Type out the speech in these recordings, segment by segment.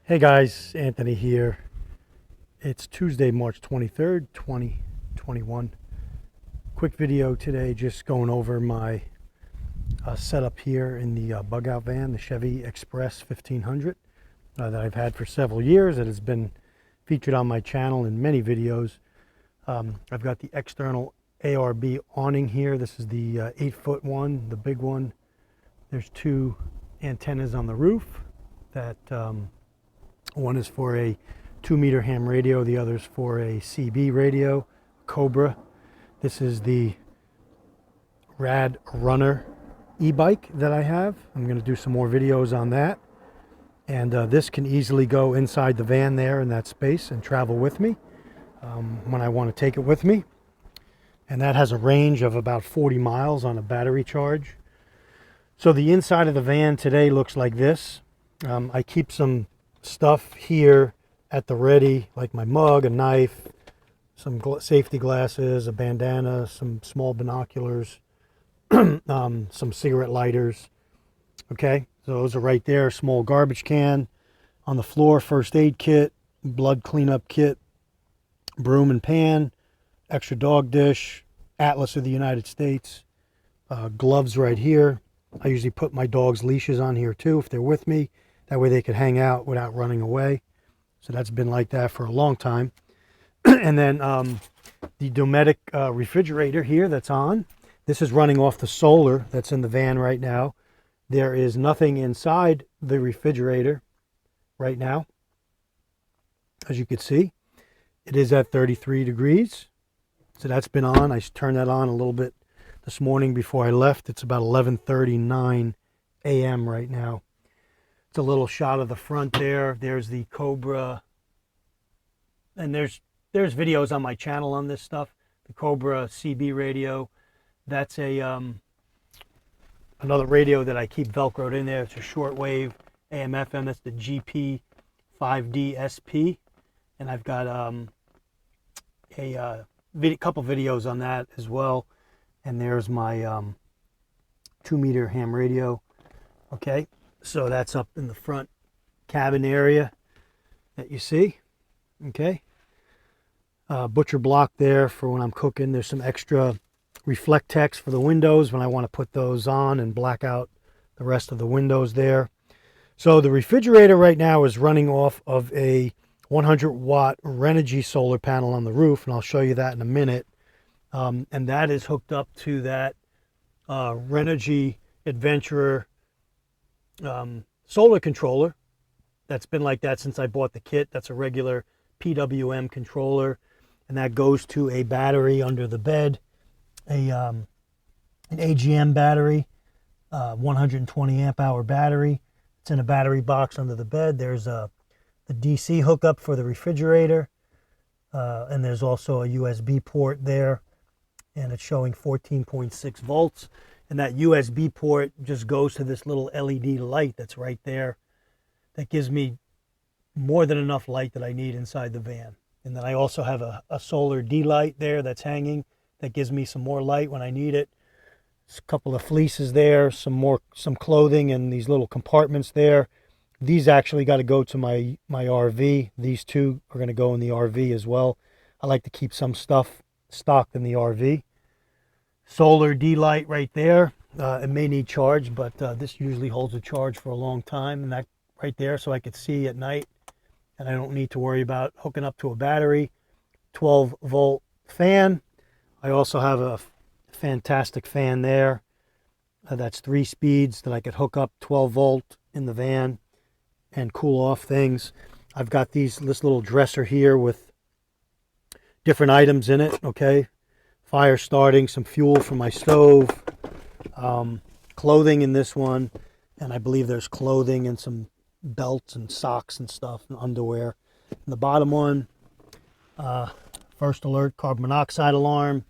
Hey guys, Anthony here. It's Tuesday, March 23rd, 2021. Quick video today, just going over my setup here in the bug out van, the Chevy Express 1500 that I've had for several years. It has been featured on my channel in many videos. I've got the external ARB awning here. This is the 8-foot one, the big one. There's two antennas on the roof that one is for a 2-meter ham radio, the other is for a CB radio, Cobra. This is the Rad Runner e-bike that I have. I'm going to do some more videos on that. And this can easily go inside the van there in that space and travel with me when I want to take it with me. And that has a range of about 40 miles on a battery charge. So the inside of the van today looks like this. I keep some stuff here at the ready, like my mug, a knife, some safety glasses, a bandana, some small binoculars, some cigarette lighters. Okay, so those are right there. Small garbage can on the floor, first aid kit, blood cleanup kit, broom and pan, extra dog dish, Atlas of the United States, gloves right here. I usually put my dog's leashes on here too if they're with me. That way they could hang out without running away. So that's been like that for a long time. And then the Dometic refrigerator here that's on. This is running off the solar that's in the van right now. There is nothing inside the refrigerator right now. As you can see, it is at 33 degrees. So that's been on. I turned that on a little bit this morning before I left. It's about 11:39 a.m. right now. It's a little shot of the front there. There's the Cobra, and there's videos on my channel on this stuff. The Cobra Cb Radio. That's a another radio that I keep velcroed in there. It's a shortwave AM/FM. That's the GP 5D SP, and I've got a couple videos on that as well. And there's my 2-meter ham radio. Okay. So that's up in the front cabin area that you see. Okay. Butcher block there for when I'm cooking. There's some extra Reflectex for the windows when I want to put those on and black out the rest of the windows there. So the refrigerator right now is running off of a 100-watt Renogy solar panel on the roof, and I'll show you that in a minute. And that is hooked up to that Renogy Adventurer solar controller. That's been like that since I bought the kit. That's a regular PWM controller, and that goes to a battery under the bed, an AGM battery, 120 amp hour battery. It's in a battery box under the bed. There's the DC hookup for the refrigerator, and there's also a USB port there, and it's showing 14.6 volts. And that USB port just goes to this little LED light that's right there. That gives me more than enough light that I need inside the van. And then I also have a solar D light there that's hanging. That gives me some more light when I need it. There's a couple of fleeces there, some clothing in these little compartments there. These actually got to go to my RV. These two are going to go in the RV as well. I like to keep some stuff stocked in the RV. Solar D light right there. It may need charge, but this usually holds a charge for a long time, and that right there, so I could see at night, and I don't need to worry about hooking up to a battery. 12-volt fan. I also have a fantastic fan there. That's 3 speeds that I could hook up 12-volt in the van and cool off things. I've got this little dresser here with different items in it. Okay. Fire starting, some fuel for my stove, clothing in this one, and I believe there's clothing and some belts and socks and stuff and underwear. In the bottom one, first alert, carbon monoxide alarm,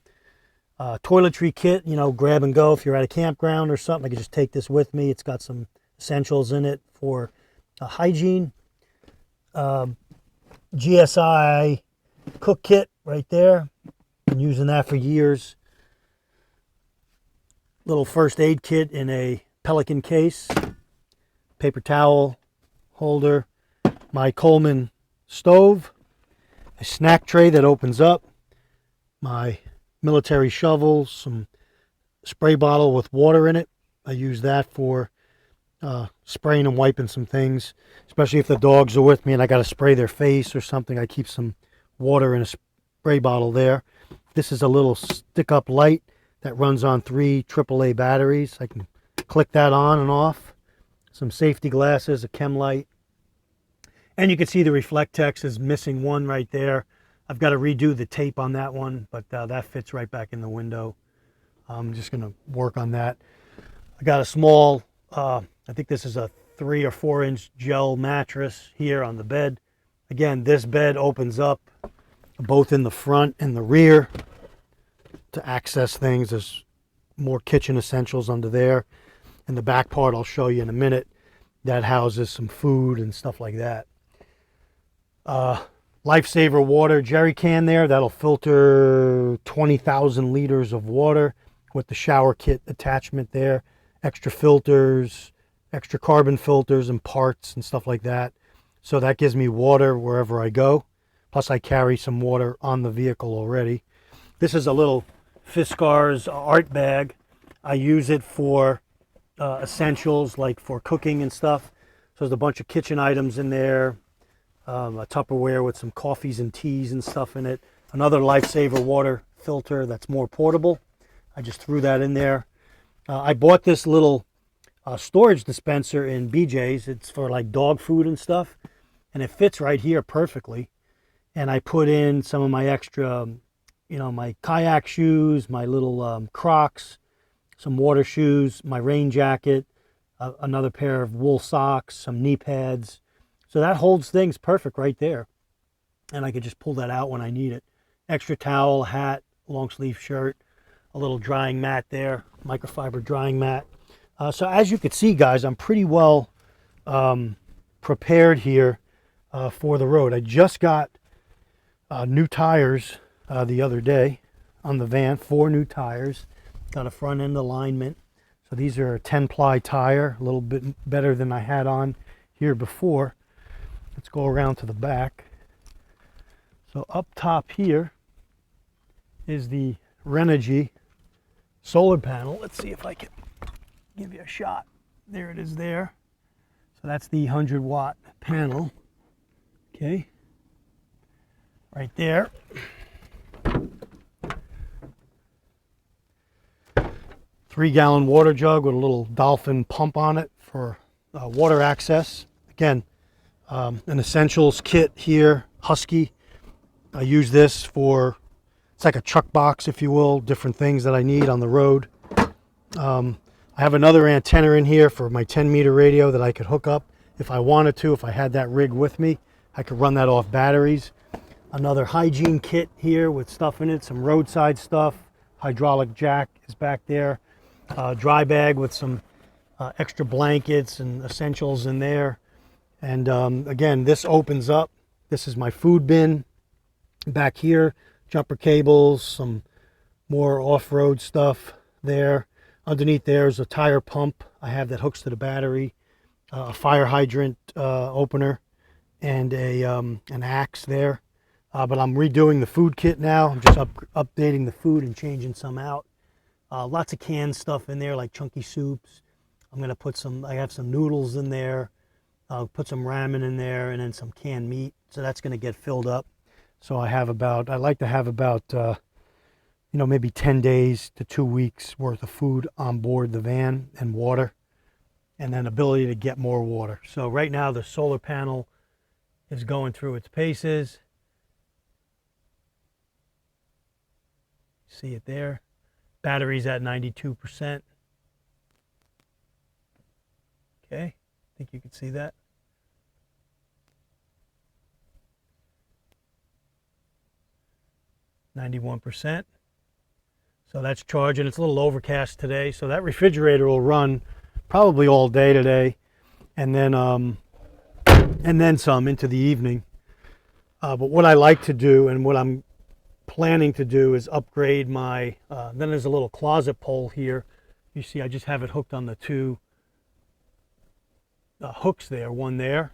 toiletry kit, grab and go if you're at a campground or something. I can just take this with me. It's got some essentials in it for hygiene. GSI cook kit right there. Been using that for years. Little first aid kit in a Pelican case. Paper towel holder. my Coleman stove, a snack tray that opens up, my military shovel, some spray bottle with water in it. I use that for spraying and wiping some things, especially if the dogs are with me and I got to spray their face or something. I keep some water in a spray bottle there. This is a little stick-up light that runs on 3 AAA batteries. I can click that on and off. Some safety glasses, a chem light. And you can see the Reflectex is missing one right there. I've got to redo the tape on that one, but that fits right back in the window. I'm just going to work on that. I got a small, I think this is a 3 or 4 inch gel mattress here on the bed. Again, this bed opens up both in the front and the rear to access things. There's more kitchen essentials under there. And the back part I'll show you in a minute. That houses some food and stuff like that. Lifesaver water jerry can there. That'll filter 20,000 liters of water with the shower kit attachment there. Extra filters, extra carbon filters and parts and stuff like that. So that gives me water wherever I go. Plus I carry some water on the vehicle already. This is a little Fiskars art bag. I use it for essentials like for cooking and stuff. So there's a bunch of kitchen items in there. A Tupperware with some coffees and teas and stuff in it. Another Lifesaver water filter that's more portable. I just threw that in there. I bought this little storage dispenser in BJ's. It's for like dog food and stuff. And it fits right here perfectly. And I put in some of my extra, my kayak shoes, my little Crocs, some water shoes, my rain jacket, another pair of wool socks, some knee pads. So that holds things perfect right there. And I could just pull that out when I need it. Extra towel, hat, long sleeve shirt, a little drying mat there, microfiber drying mat. So as you can see, guys, I'm pretty well prepared here for the road. I just got new tires the other day on the van, 4 new tires. Got a front end alignment. So these are a 10-ply tire, a little bit better than I had on here before. Let's go around to the back. So up top here is the Renogy solar panel. Let's see if I can give you a shot. There it is there. So that's the 100-watt panel. Okay. Right there. 3-gallon water jug with a little dolphin pump on it for water access. Again, an essentials kit here, Husky. I use this for, it's like a truck box, if you will, different things that I need on the road. I have another antenna in here for my 10-meter radio that I could hook up if I wanted to. If I had that rig with me, I could run that off batteries. Another hygiene kit here with stuff in it, some roadside stuff. Hydraulic jack is back there. Dry bag with some extra blankets and essentials in there. And again, this opens up. This is my food bin. Back here, jumper cables, some more off-road stuff there. Underneath there is a tire pump I have that hooks to the battery, a fire hydrant opener, and an axe there. But I'm redoing the food kit now. I'm just updating the food and changing some out. Lots of canned stuff in there, like chunky soups. I'm going to put some, I have some noodles in there. I'll put some ramen in there and then some canned meat. So that's going to get filled up. So I like to have about, maybe 10 days to 2 weeks worth of food on board the van and water. And then ability to get more water. So right now the solar panel is going through its paces. See it there. Battery's at 92%. Okay, I think you can see that. 91%. So that's charging. It's a little overcast today, so that refrigerator will run probably all day today, and then some into the evening. But what I like to do, and what I'm planning to do, is upgrade my. Then there's a little closet pole here. You see, I just have it hooked on the 2 hooks there. One there,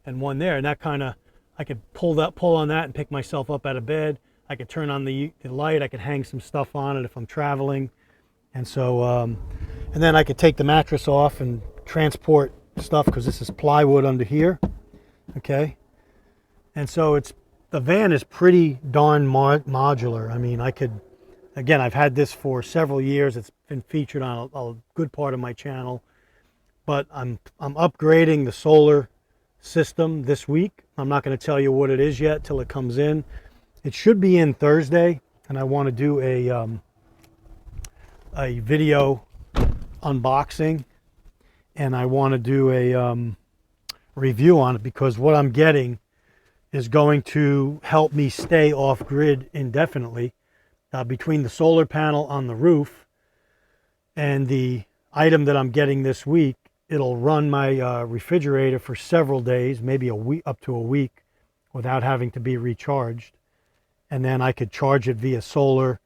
and one there, and that kind of, I could pull on that and pick myself up out of bed. I could turn on the light. I could hang some stuff on it if I'm traveling, and so and then I could take the mattress off and transport stuff, because this is plywood under here. Okay, and so the van is pretty darn modular. I mean, I could, again, I've had this for several years. It's been featured on a good part of my channel, but I'm upgrading the solar system this week. I'm not going to tell you what it is yet till it comes in. It should be in Thursday, and I want to do a video unboxing, and I want to do a review on it, because what I'm getting is going to help me stay off grid indefinitely. Between the solar panel on the roof and the item that I'm getting this week, it'll run my refrigerator for several days, maybe a week, up to a week, without having to be recharged. And then I could charge it via solar.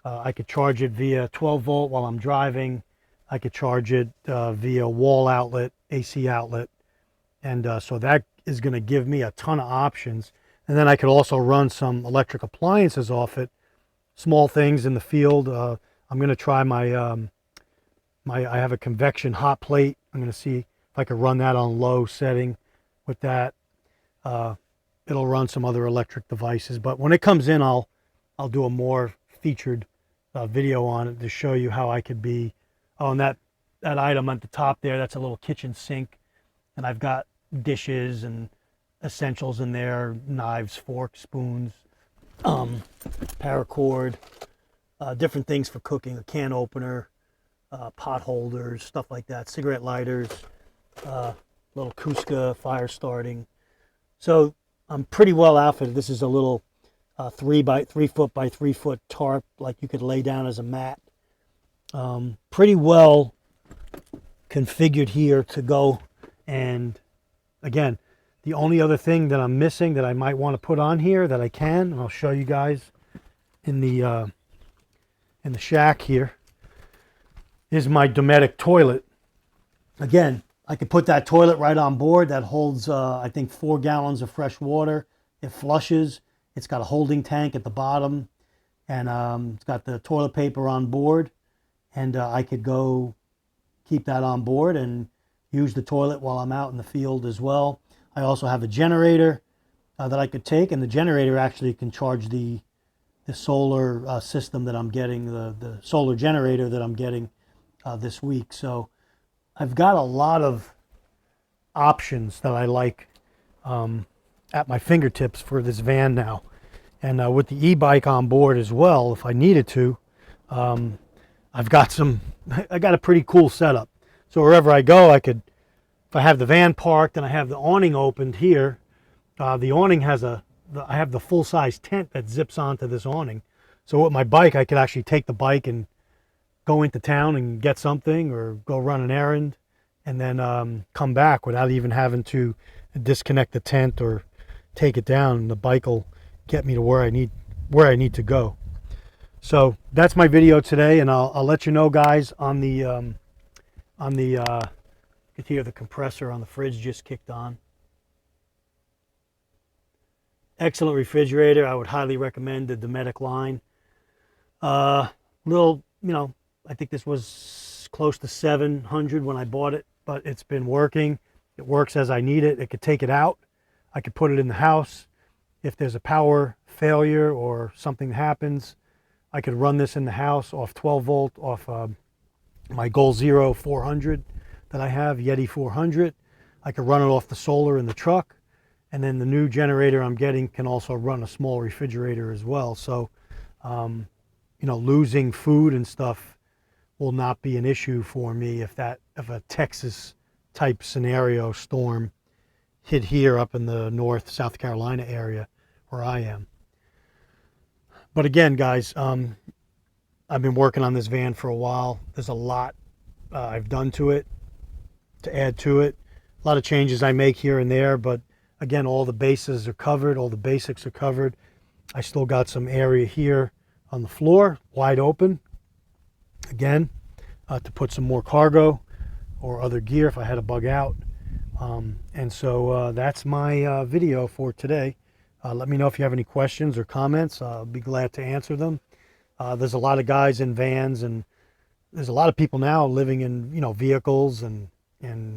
I could charge it via 12 volt while I'm driving. I could charge it via wall outlet, AC outlet. And so that is going to give me a ton of options. And then I could also run some electric appliances off it, small things in the field. I'm going to try I have a convection hot plate. I'm going to see if I can run that on low setting with that. It'll run some other electric devices, but when it comes in, I'll do a more featured video on it to show you how I could be. Oh, and that item at the top there, that's a little kitchen sink, and I've got dishes and essentials in there, knives, forks, spoons, paracord, different things for cooking, a can opener, pot holders, stuff like that, cigarette lighters, little Kuska fire starting. So I'm pretty well outfitted. This is a little 3 foot by 3 foot tarp, like you could lay down as a mat. Pretty well configured here to go. And again, the only other thing that I'm missing that I might want to put on here that I can, and I'll show you guys in the shack here, is my Dometic Toilet. Again, I could put that toilet right on board. That holds, I think, 4 gallons of fresh water. It flushes. It's got a holding tank at the bottom, and it's got the toilet paper on board. And I could go keep that on board and use the toilet while I'm out in the field as well. I also have a generator that I could take, and the generator actually can charge the solar system that I'm getting, the solar generator that I'm getting this week. So I've got a lot of options that I like at my fingertips for this van now. And with the e-bike on board as well, if I needed to, I got a pretty cool setup. So wherever I go, I could, if I have the van parked and I have the awning opened here, the awning has I have the full-size tent that zips onto this awning. So with my bike, I could actually take the bike and go into town and get something, or go run an errand, and then come back without even having to disconnect the tent or take it down. And the bike will get me to where I need to go. So that's my video today, and I'll let you know, guys, on the you could hear the compressor on the fridge just kicked on. Excellent refrigerator. I would highly recommend the Dometic line. Little, I think this was close to 700 when I bought it, but it's been working. It works as I need it. It could take it out. I could put it in the house. If there's a power failure or something happens, I could run this in the house off 12 volt, off my Goal Zero 400 that I have, Yeti 400. I could run it off the solar in the truck. And then the new generator I'm getting can also run a small refrigerator as well. So, losing food and stuff will not be an issue for me if a Texas type scenario storm hit here up in the North South Carolina area where I am. But again, guys, I've been working on this van for a while. There's a lot I've done to it, to add to it. A lot of changes I make here and there, but again, all the bases are covered, all the basics are covered. I still got some area here on the floor, wide open, again, to put some more cargo or other gear if I had to bug out. And so that's my video for today. Let me know if you have any questions or comments. I'll be glad to answer them. There's a lot of guys in vans, and there's a lot of people now living in, you know, vehicles and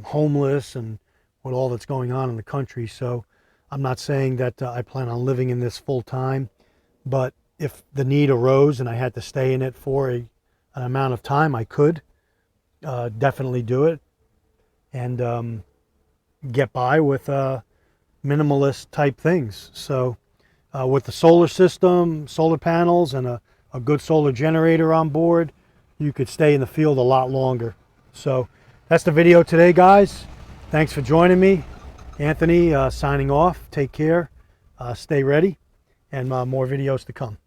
homeless, and with all that's going on in the country. So I'm not saying that I plan on living in this full time, but if the need arose and I had to stay in it for an amount of time, I could definitely do it and get by with minimalist type things. So with the solar system, solar panels, and a good solar generator on board, you could stay in the field a lot longer. So that's the video today, guys. Thanks for joining me. Anthony signing off. Take care. Stay ready, and more videos to come.